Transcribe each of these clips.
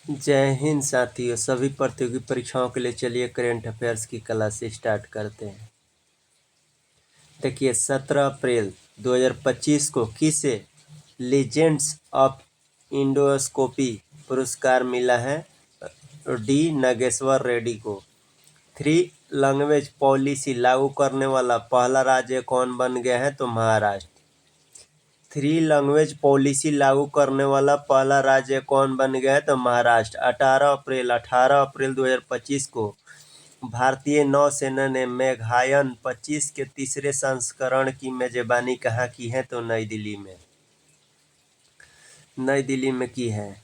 जय हिंद साथियों। सभी प्रतियोगी परीक्षाओं के लिए चलिए करंट अफेयर्स की क्लास स्टार्ट करते हैं। देखिए 17 अप्रैल 2025 को किसे लीजेंड्स ऑफ इंडोस्कोपी पुरस्कार मिला है? डी नागेश्वर रेड्डी को। 3 लैंग्वेज पॉलिसी लागू करने वाला पहला राज्य कौन बन गया है? तो महाराष्ट्र। 3 लैंग्वेज पॉलिसी लागू करने वाला पहला राज्य कौन बन गया है? तो महाराष्ट्र। 18 अप्रैल 2025 को भारतीय नौसेना ने मेघायन 25 के तीसरे संस्करण की मेजबानी कहाँ की है? तो नई दिल्ली में। नई दिल्ली में की है।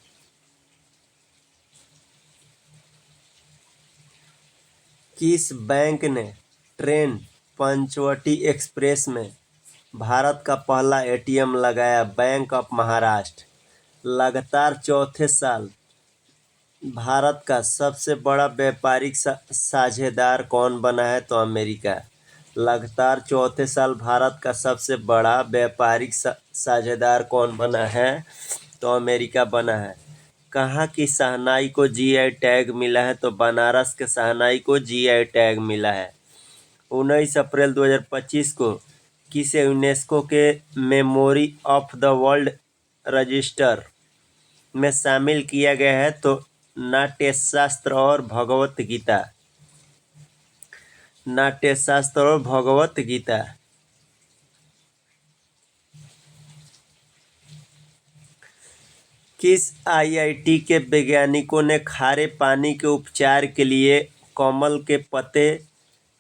किस बैंक ने ट्रेन पंचवटी एक्सप्रेस में भारत का पहला एटीएम लगाया? Bank of Maharashtra. लगातार चौथे साल भारत का सबसे बड़ा व्यापारिक साझेदार कौन बना है? तो अमेरिका। लगातार चौथे साल भारत का सबसे बड़ा व्यापारिक साझेदार कौन बना है? तो अमेरिका बना है। कहाँ की शहनाई को जीआई टैग मिला है? तो बनारस के शहनाई को जीआई टैग मिला है। 19 अप्रैल 2025 को किसे यूनेस्को के memory of the world register में शामिल किया गया है? तो नाट्यशास्त्र और भगवत गीता। नाट्यशास्त्र और भगवत गीता। किस आईआईटी के वैज्ञानिकों ने खारे पानी के उपचार के लिए कमल के पत्ते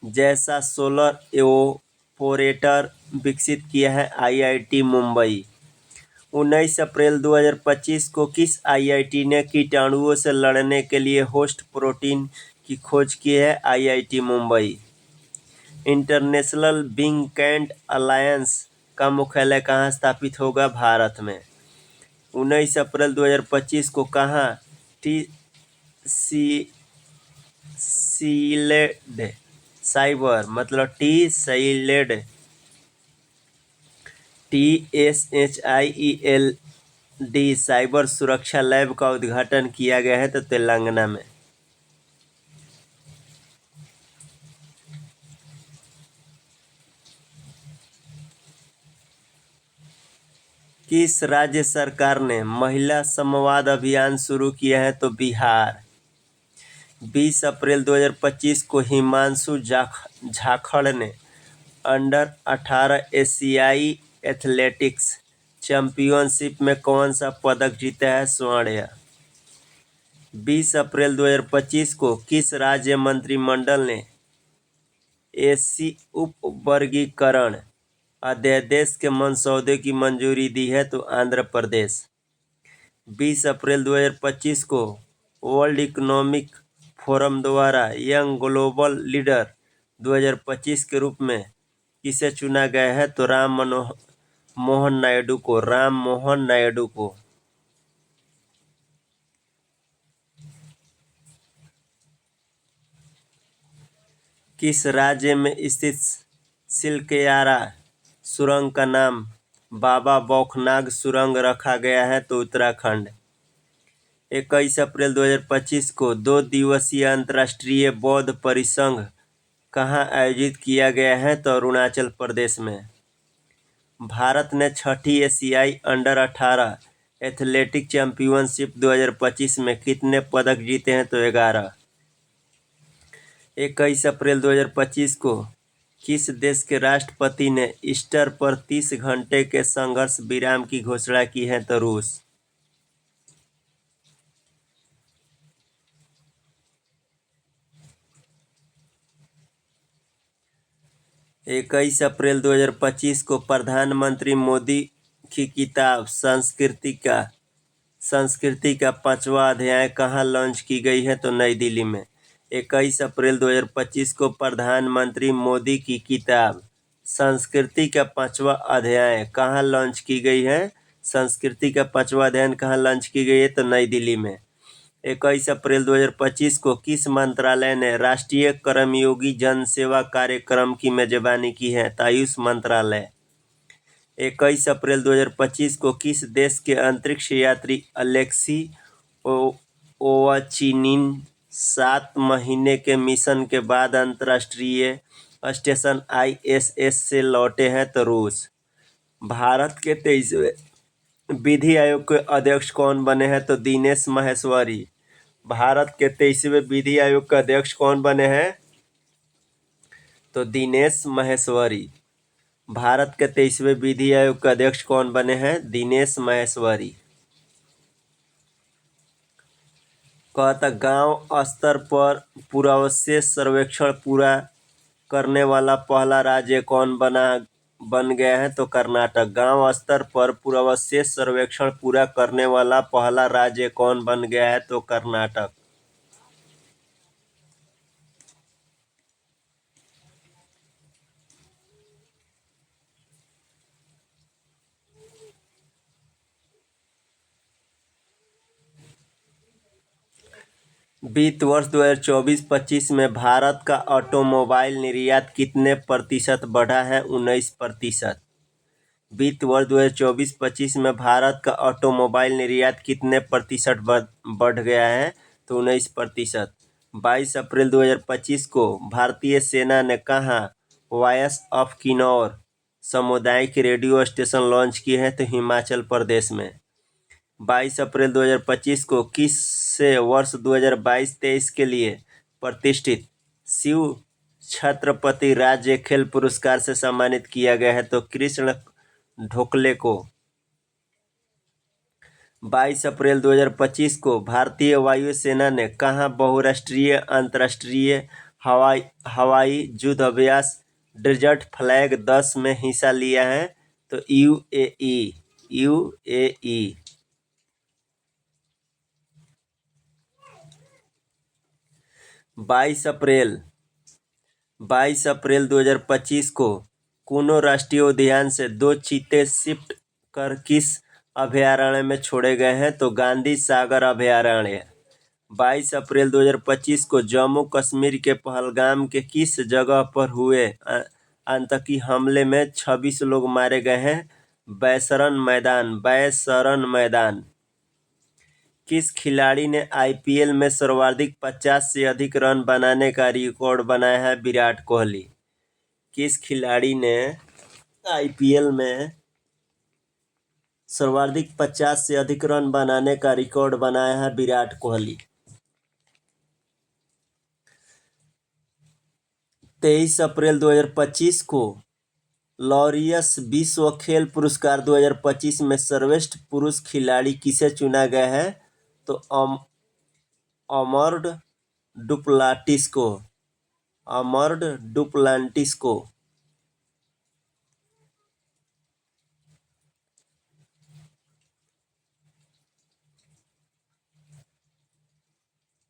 जैसा सोलर एवोपोरेटर विकसित किया है? आईआईटी मुंबई। 19 अप्रैल 2025 को किस आईआईटी ने कीटाणुओं से लड़ने के लिए होस्ट प्रोटीन की खोज की है? IIT Mumbai. International big cat alliance का मुख्यालय कहाँ स्थापित होगा? भारत में। 19 अप्रैल 2025 को कहाँ टी सीलेड साइबर मतलब टी सीलेड TSHIELD साइबर सुरक्षा लैब का उद्घाटन किया गया है? तो तेलंगाना में। किस राज्य सरकार ने महिला संवाद अभियान शुरू किया है? तो बिहार। 20 अप्रैल 2025 को हिमांशु झाखड़ ने अंडर 18 एशियाई एथलेटिक्स चैंपियनशिप में कौन सा पदक जीता है? स्वर्ण। 20 अप्रैल 2025 को किस राज्य मंत्रिमंडल ने एससी उपवर्गीकरण अध्यादेश के मसौदे की मंजूरी दी है? तो आंध्र प्रदेश। 20 अप्रैल 2025 को वर्ल्ड इकोनॉमिक फोरम द्वारा यंग ग्लोबल लीडर 2025 के रूप में किसे चुना गया है? तो राम मोहन नायडू को। राम मोहन नायडू को। किस राज्य में स्थित सिल्कयारा सुरंग का नाम बाबा बौखनाग सुरंग रखा गया है? तो उत्तराखंड। 21 अप्रैल 2025 को 2 दिवसीय अंतर्राष्ट्रीय बौद्ध परिसंघ कहाँ आयोजित किया गया है? तो अरुणाचल प्रदेश में। भारत ने छठी एशियाई अंडर 18 एथलेटिक चैंपियनशिप 2025 में कितने पदक जीते हैं? तो 11। 21 अप्रैल 2025 को किस देश के राष्ट्रपति ने ईस्टर पर 30 घंटे के संघर्ष विराम की घोषणा की है? तो रूस। 21 अप्रैल 2025 को प्रधानमंत्री मोदी की किताब संस्कृति का 5वां अध्याय कहाँ लॉन्च की गई है? तो नई दिल्ली में। 21 अप्रैल 2025 को प्रधानमंत्री मोदी की किताब संस्कृति का 5वां अध्याय कहाँ लॉन्च की गई है? संस्कृति का 5वां अध्याय कहाँ लॉन्च की गई है? तो नई दिल्ली में। 21 अप्रैल 2025 को किस मंत्रालय ने राष्ट्रीय कर्मयोगी जन सेवा कार्यक्रम की मेजबानी की है? तो आयुष मंत्रालय। 21 अप्रैल 2025 को किस देश के अंतरिक्ष यात्री अलेक्सी ओवाचिनिन 7 महीने के मिशन के बाद अंतर्राष्ट्रीय स्टेशन ISS से लौटे हैं। तो रूस। भारत के 23वें विधि आयोग के अध्यक्ष कौन बने हैं? तो दिनेश माहेश्वरी। भारत के 23वें विधि आयोग के अध्यक्ष कौन बने हैं? तो दिनेश माहेश्वरी। भारत के 23वें विधि आयोग के अध्यक्ष कौन बने हैं? दिनेश माहेश्वरी। कहता गांव स्तर पर पुरावस्तु सर्वेक्षण पूरा करने वाला पहला राज्य कौन बन गया है? तो कर्नाटक। गांव स्तर पर पुरावस्तु सर्वेक्षण पूरा करने वाला पहला राज्य कौन बन गया है? तो कर्नाटक। वित्त वर्ष 2024-25 में भारत का ऑटोमोबाइल निर्यात कितने प्रतिशत बढ़ा है? 19%। वित्त वर्ष 2024-25 में भारत का ऑटोमोबाइल निर्यात कितने प्रतिशत बढ़ गया है? तो 19%। 22 अप्रैल 2025 को भारतीय सेना ने कहाँ वॉयस ऑफ किन्नौर सामुदायिक रेडियो स्टेशन लॉन्च किए हैं? तो हिमाचल प्रदेश में। 22 अप्रैल 2025 को किस से वर्ष 2022-23 के लिए प्रतिष्ठित शिव छत्रपति राज्य खेल पुरस्कार से सम्मानित किया गया है? तो कृष्ण ढोकले को। 22 अप्रैल 2025 को भारतीय वायुसेना ने कहाँ बहुराष्ट्रीय अंतर्राष्ट्रीय हवाई युद्ध अभ्यास डेजर्ट फ्लैग 10 में हिस्सा लिया है? तो यूएई। 22 अप्रैल 2025 को कुनो राष्ट्रीय उद्यान से 2 चीते शिफ्ट कर किस अभयारण्य में छोड़े गए हैं? तो गांधी सागर अभयारण्य। 22 अप्रैल 2025 को जम्मू कश्मीर के पहलगाम के किस जगह पर हुए आतंकी हमले में 26 लोग मारे गए हैं? बैसरन मैदान। किस खिलाड़ी ने IPL में सर्वाधिक 50 से अधिक रन बनाने का रिकॉर्ड बनाया है? विराट कोहली। किस खिलाड़ी ने IPL में सर्वाधिक 50 से अधिक रन बनाने का रिकॉर्ड बनाया है? विराट कोहली। 23 अप्रैल 2025 को लॉरियस विश्व खेल पुरस्कार 2025 में सर्वश्रेष्ठ पुरुष खिलाड़ी किसे चुना गया है? तो अमर्ड डुप्लांटिस को।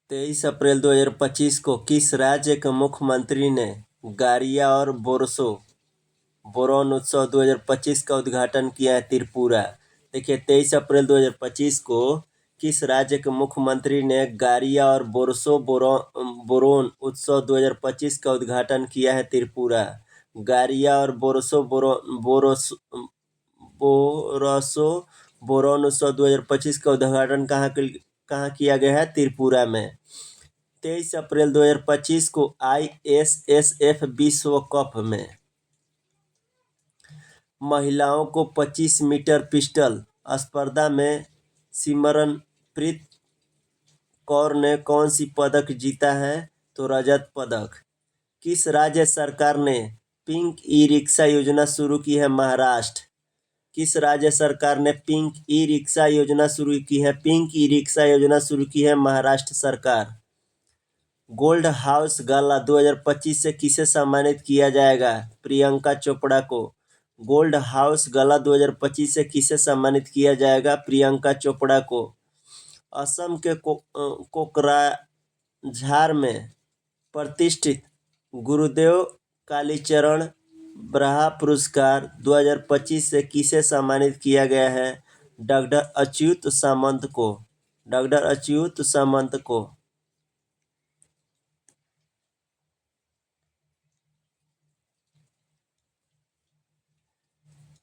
23 अप्रैल 2025 को किस राज्य के मुख्यमंत्री ने गारिया और बोरोन उत्सव 2025 का उद्घाटन किया है? त्रिपुरा। देखिए 23 अप्रैल 2025 को किस राज्य के मुख्यमंत्री ने गारिया और बोरोन उत्सव 2025 का उद्घाटन किया है? त्रिपुरा। गारिया और बोरोन उत्सव 2025 का उद्घाटन कहाँ किया गया है? त्रिपुरा में। 23 अप्रैल 2025 को ISSF विश्व कप में महिलाओं को 25 मीटर पिस्टल स्पर्धा में सिमरनप्रीत कौर ने कौन सी पदक जीता है? तो रजत पदक। किस राज्य सरकार ने पिंक ई-रिक्शा योजना शुरू की है? महाराष्ट्र। किस राज्य सरकार ने पिंक ई-रिक्शा योजना शुरू की है? पिंक ई-रिक्शा योजना शुरू की है महाराष्ट्र सरकार। गोल्ड हाउस गाला 2025 से किसे सम्मानित किया जाएगा? प्रियंका चोपड़ा को। गोल्ड हाउस गाला 2025 से किसे सम्मानित किया जाएगा? प्रियंका चोपड़ा को। असम के कोकराझार में प्रतिष्ठित गुरुदेव कालीचरण ब्रहा पुरस्कार 2025 से किसे सम्मानित किया गया है? डॉक्टर अच्युत सामंत को।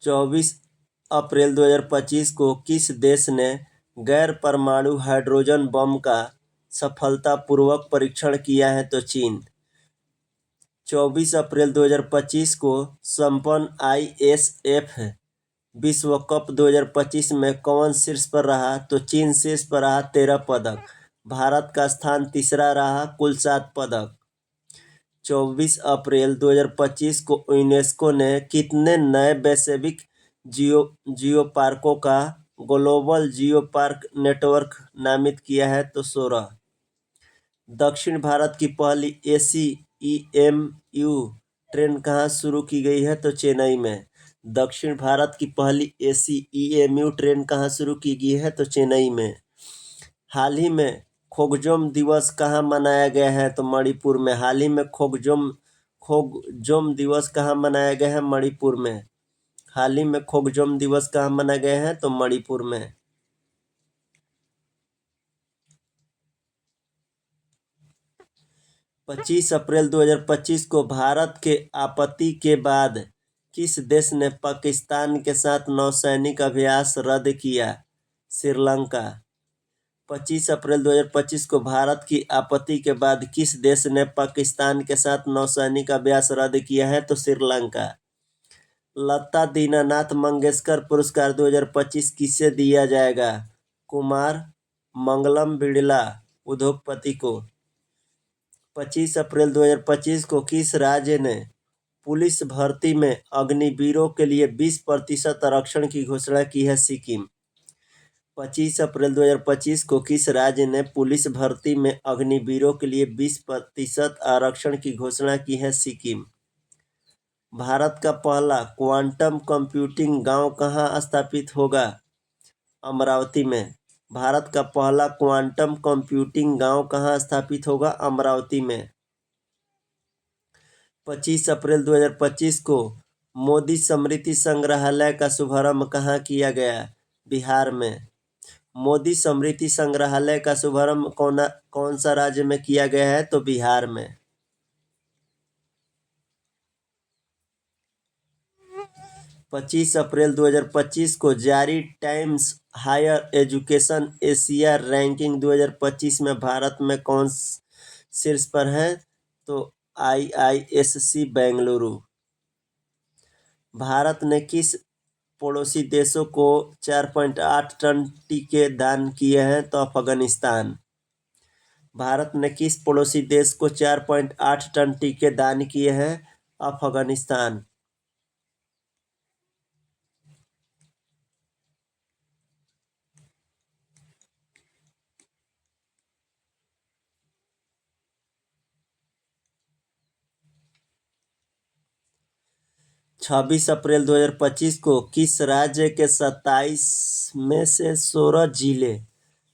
24 अप्रैल 2025 को किस देश ने गैर परमाणु हाइड्रोजन बम का सफलतापूर्वक परीक्षण किया है? तो चीन। 24 अप्रैल 2025 को संपन्न ISF विश्व कप 2025 में कौन शीर्ष पर रहा? तो चीन शीर्ष पर रहा, 13 पदक। भारत का स्थान तीसरा रहा, कुल 7 पदक। 24 अप्रैल 2025 को यूनेस्को ने कितने नए वैश्विक जियो पार्कों का ग्लोबल जियो पार्क नेटवर्क नामित किया है? तो 16। दक्षिण भारत की पहली ACEMU ट्रेन कहाँ शुरू की गई है? तो चेन्नई में। दक्षिण भारत की पहली ACEMU ट्रेन कहाँ शुरू की गई है? तो चेन्नई में। हाल ही में खोगजोम दिवस कहाँ मनाया गया है? तो मणिपुर में। हाल ही में खोगजोम दिवस कहाँ मनाया गया है? मणिपुर में। हाल ही में खोगजोम दिवस कहाँ मनाया गया है? तो मणिपुर में। 25 अप्रैल 2025 को भारत के आपत्ति के बाद किस देश ने पाकिस्तान के साथ नौसैनिक अभ्यास रद्द किया? श्रीलंका। 25 अप्रैल 2025 को भारत की आपत्ति के बाद किस देश ने पाकिस्तान के साथ नौसैनिक अभ्यास रद्द किया है? तो श्रीलंका। लता दीनानाथ मंगेशकर पुरस्कार 2025 किसे दिया जाएगा? कुमार मंगलम बिड़ला उद्योगपति को। 25 अप्रैल 2025 को किस राज्य ने पुलिस भर्ती में अग्निवीरों के लिए 20% आरक्षण की घोषणा की है? सिक्किम। 25 अप्रैल 2025 को किस राज्य ने पुलिस भर्ती में अग्निवीरों के लिए 20% आरक्षण की घोषणा की है? सिक्किम। भारत का पहला क्वांटम कंप्यूटिंग गांव कहाँ स्थापित होगा? अमरावती में। भारत का पहला क्वांटम कंप्यूटिंग गांव कहाँ स्थापित होगा? अमरावती में। 25 अप्रैल 2025 को मोदी स्मृति संग्रहालय का शुभारंभ कहाँ किया गया? बिहार में। मोदी स्मृति संग्रहालय का शुभारंभ कौन सा राज्य में किया गया है? तो बिहार में। 25 अप्रैल 2025 को जारी Times Higher Education Asia ranking 2025 में भारत में कौन शीर्ष पर है? तो IISc बेंगलुरु। भारत ने किस पड़ोसी देशों को 4.8 टन टीके दान किए हैं? तो अफगानिस्तान। भारत ने किस पड़ोसी देश को 4.8 टन टीके दान किए हैं? अफगानिस्तान। छब्बीस अप्रैल 2025 को किस राज्य के 27 में से 16 जिले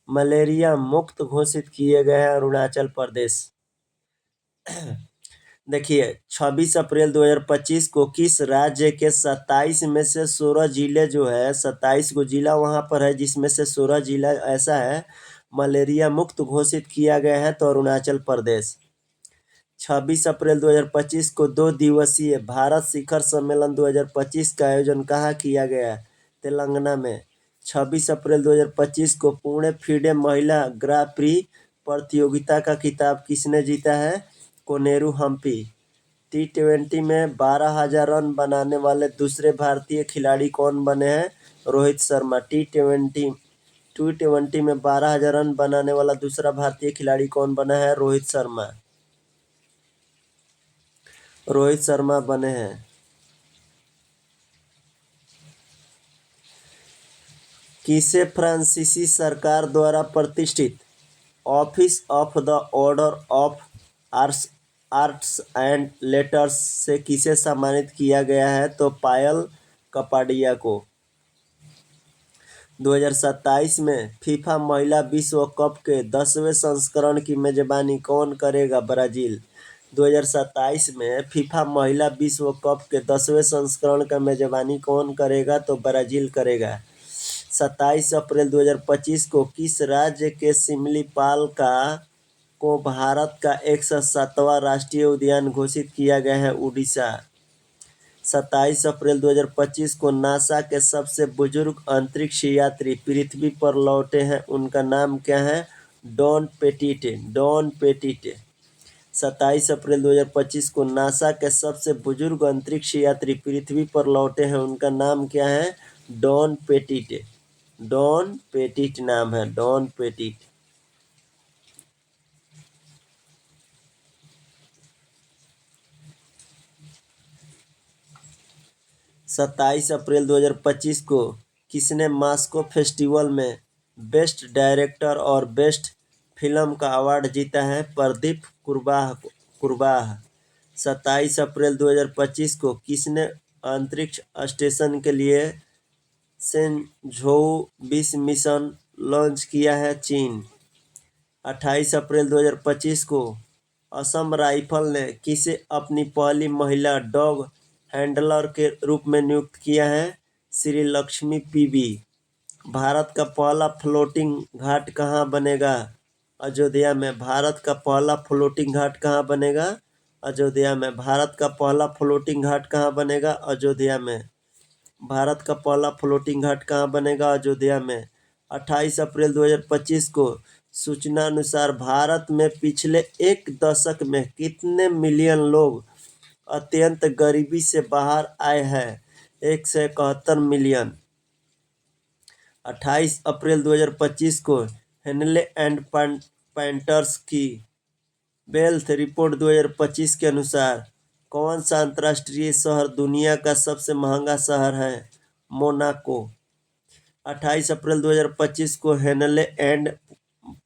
मलेरिया मुक्त घोषित किए गए हैं? अरुणाचल प्रदेश। देखिए 26 अप्रैल 2025 को किस राज्य के 27 में से 16 जिले जो है, 27 को जिला वहां पर है जिसमें से 16 जिला ऐसा है मलेरिया मुक्त घोषित किया गया है? तो अरुणाचल प्रदेश। 26 अप्रैल 2025 को 2 दिवसीय भारत शिखर सम्मेलन 2025 का आयोजन कहाँ किया गया? तेलंगाना में। 26 अप्रैल 2025 को पुणे फीडे महिला ग्रां प्री प्रतियोगिता का खिताब किसने जीता है? कोनेरू हम्पी। T20 में 12,000 रन बनाने वाले दूसरे भारतीय खिलाड़ी कौन बने हैं? रोहित शर्मा। T20 में 12,000 रन बनाने वाला दूसरा भारतीय खिलाड़ी कौन बना है? रोहित शर्मा। रोहित शर्मा बने हैं। किसे फ्रांसीसी सरकार द्वारा प्रतिष्ठित office of the order of arts and letters से किसे सम्मानित किया गया है? तो पायल कपाडिया को। 2027 में फीफा महिला विश्व कप के 10वें संस्करण की मेजबानी कौन करेगा? ब्राजील। 2027 में फीफा महिला विश्व कप के 10वें संस्करण का मेजबानी कौन करेगा? तो ब्राजील करेगा। 27 अप्रैल 2025 को किस राज्य के सिमलीपाल को भारत का 107वां राष्ट्रीय उद्यान घोषित किया गया है? उड़ीसा। 27 अप्रैल 2025 को नासा के सबसे बुजुर्ग अंतरिक्ष यात्री पृथ्वी पर लौटे हैं, उनका नाम क्या है? डॉन पेटिटे। 27 अप्रैल 2025 को नासा के सबसे बुजुर्ग अंतरिक्ष यात्री पृथ्वी पर लौटे हैं। उनका नाम क्या है? डॉन पेटिटे। डॉन पेटिट नाम है, डॉन पेटिट। 27 अप्रैल 2025 को किसने मास्को फेस्टिवल में बेस्ट डायरेक्टर और बेस्ट फिल्म का अवार्ड जीता है? प्रदीप कुरबाह। 27 अप्रैल 2025 को किसने अंतरिक्ष स्टेशन के लिए सेंझोउ 20 मिशन लॉन्च किया है? चीन। 28 अप्रैल 2025 को असम राइफल ने किसे अपनी पहली महिला डॉग हैंडलर के रूप में नियुक्त किया है? श्री लक्ष्मी पीबी। भारत का पहला फ्लोटिंग घाट कहाँ बनेगा? अयोध्या में। भारत का पहला फ्लोटिंग घाट कहाँ बनेगा? अयोध्या में। भारत का पहला फ्लोटिंग घाट कहाँ बनेगा? अयोध्या में। भारत का पहला फ्लोटिंग घाट कहाँ बनेगा? अयोध्या में। 28 अप्रैल 2025 को सूचना अनुसार भारत में पिछले एक दशक में कितने मिलियन लोग अत्यंत गरीबी से बाहर आए हैं? 171 मिलियन। 28 अप्रैल 2025 को हेनले एंड पैंटर्स की वेल्थ रिपोर्ट 2025 के अनुसार कौन सा अंतर्राष्ट्रीय शहर दुनिया का सबसे महंगा शहर है? मोनाको। 28 अप्रैल 2025 को हेनले एंड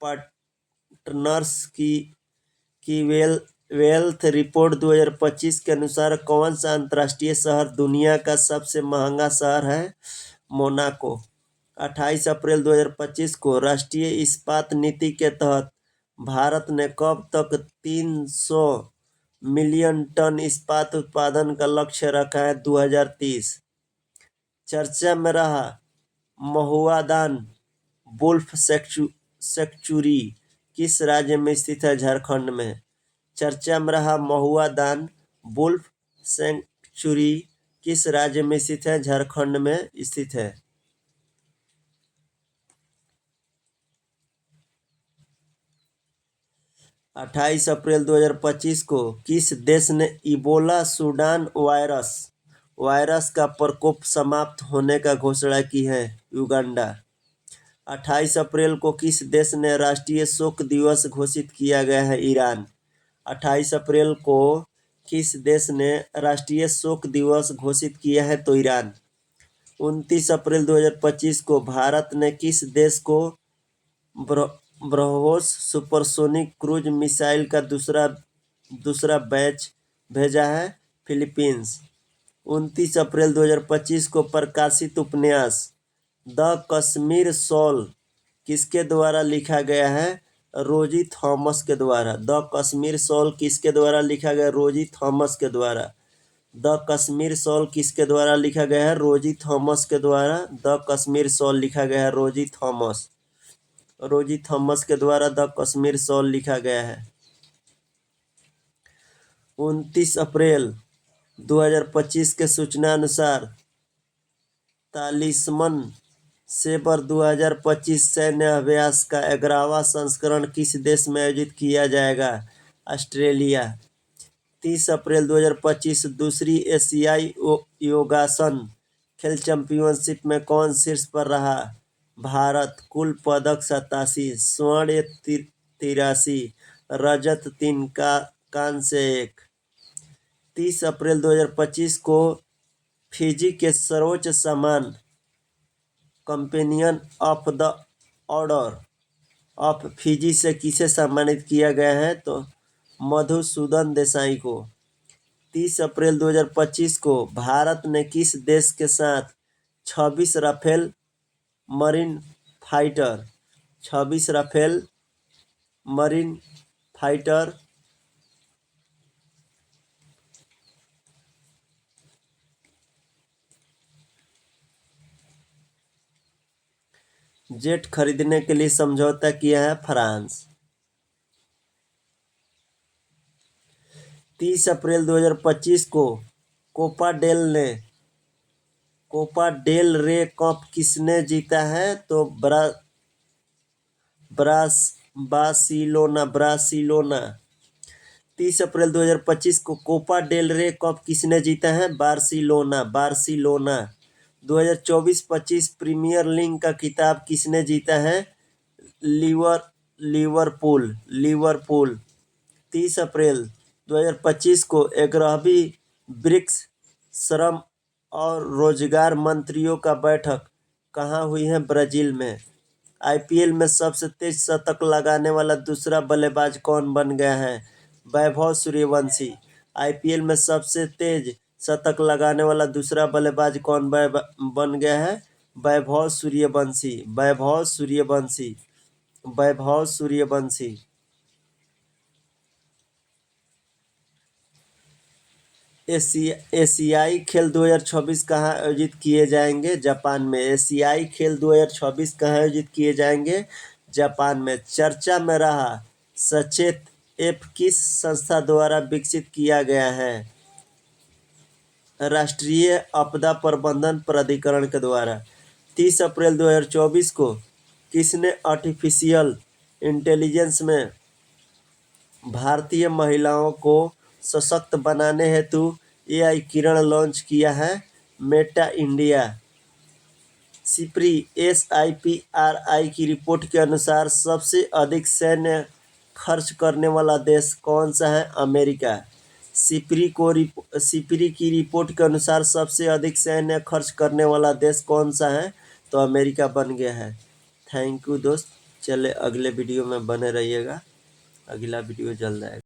पार्टनर्स की वेल्थ रिपोर्ट 2025 के अनुसार कौन सा अंतर्राष्ट्रीय शहर दुनिया का सबसे महंगा शहर है? मोनाको। 28 अप्रैल 2025 को राष्ट्रीय इस्पात नीति के तहत भारत ने कब तक 300 मिलियन टन इस्पात उत्पादन का लक्ष्य रखा है? 2030। चर्चा में रहा महुआदान वुल्फ सेंचुरी किस राज्य में स्थित है? झारखंड में। चर्चा में रहा महुआदान वुल्फ सेंचुरी किस राज्य में स्थित है? झारखंड में स्थित है। 28 अप्रैल 2025 को किस देश ने इबोला सूडान वायरस का प्रकोप समाप्त होने का घोषणा की है? युगांडा। 28 अप्रैल को किस देश ने राष्ट्रीय शोक दिवस घोषित किया गया है? ईरान। 28 अप्रैल को किस देश ने राष्ट्रीय शोक दिवस घोषित किया है? तो ईरान। 29 अप्रैल 2025 को भारत ने किस देश को ब्रह्मोस सुपरसोनिक क्रूज मिसाइल का दूसरा बैच भेजा है? फिलीपींस। 29 अप्रैल 2025 को प्रकाशित उपन्यास द कश्मीर शॉल किसके द्वारा लिखा गया है? रोजी थॉमस के द्वारा। द कश्मीर शॉल किसके द्वारा लिखा गया? रोजी थॉमस के द्वारा। द कश्मीर शॉल किसके द्वारा लिखा गया है? रोजी थॉमस के द्वारा द कश्मीर शॉल लिखा गया है। रोजी थॉमस के द्वारा द कश्मीर शॉल लिखा गया है। 29 अप्रैल 2025 के सूचना अनुसार 40वां सेबर 2025 सैन्य अभ्यास का 11वां संस्करण किस देश में आयोजित किया जाएगा? ऑस्ट्रेलिया। 30 अप्रैल 2025 दूसरी एशियाई योगासन खेल चैंपियनशिप में कौन शीर्ष पर रहा? भारत। कुल पदक 87, स्वर्ण 83, रजत 3, कांस्य 1। 30 अप्रैल 2025 को फिजी के सर्वोच्च सम्मान companion of the order of Fiji से किसे सम्मानित किया गया है? तो मधुसूदन देसाई को। 30 अप्रैल 2025 को भारत ने किस देश के साथ 26 राफेल मरीन फाइटर जेट खरीदने के लिए समझौता किया है? फ्रांस। 30 अप्रैल 2025 को कोपा डेल रे कप किसने जीता है? तो ब्रासिलोना। 30 अप्रैल 2025 को कोपा डेल रे कप किसने जीता है? बार्सिलोना। 2024-25 प्रीमियर लीग का खिताब किसने जीता है? लिवरपूल। 30 अप्रैल 2025 को 11वीं ब्रिक्स श्रम और रोजगार मंत्रियों का बैठक कहाँ हुई है? ब्राजील में। आईपीएल में सबसे तेज शतक लगाने वाला दूसरा बल्लेबाज कौन बन गया है? वैभव सूर्यवंशी। आईपीएल में सबसे तेज शतक लगाने वाला दूसरा बल्लेबाज कौन बन गया है? वैभव सूर्यवंशी। एशियाई खेल 2026 कहाँ आयोजित किए जाएंगे? जापान में। एशियाई खेल 2026 कहाँ आयोजित किए जाएंगे? जापान में। चर्चा में रहा सचेत ऐप किस संस्था द्वारा विकसित किया गया है? राष्ट्रीय आपदा प्रबंधन प्राधिकरण के द्वारा। 30 अप्रैल 2024 को किसने आर्टिफिशियल इंटेलिजेंस में भारतीय महिलाओं को सशक्त बनाने हेतु एआई किरण लॉन्च किया है? Meta India. SIPRI की रिपोर्ट के अनुसार सबसे अधिक सैन्य खर्च करने वाला देश कौन सा है? अमेरिका। सिपरी की रिपोर्ट के अनुसार सबसे अधिक सैन्य खर्च करने वाला देश कौन सा है? तो अमेरिका बन गया है। थैंक यू दोस्त। चले अगले वीडियो में बने रहिएगा। अगला वीडियो जल्द आएगा।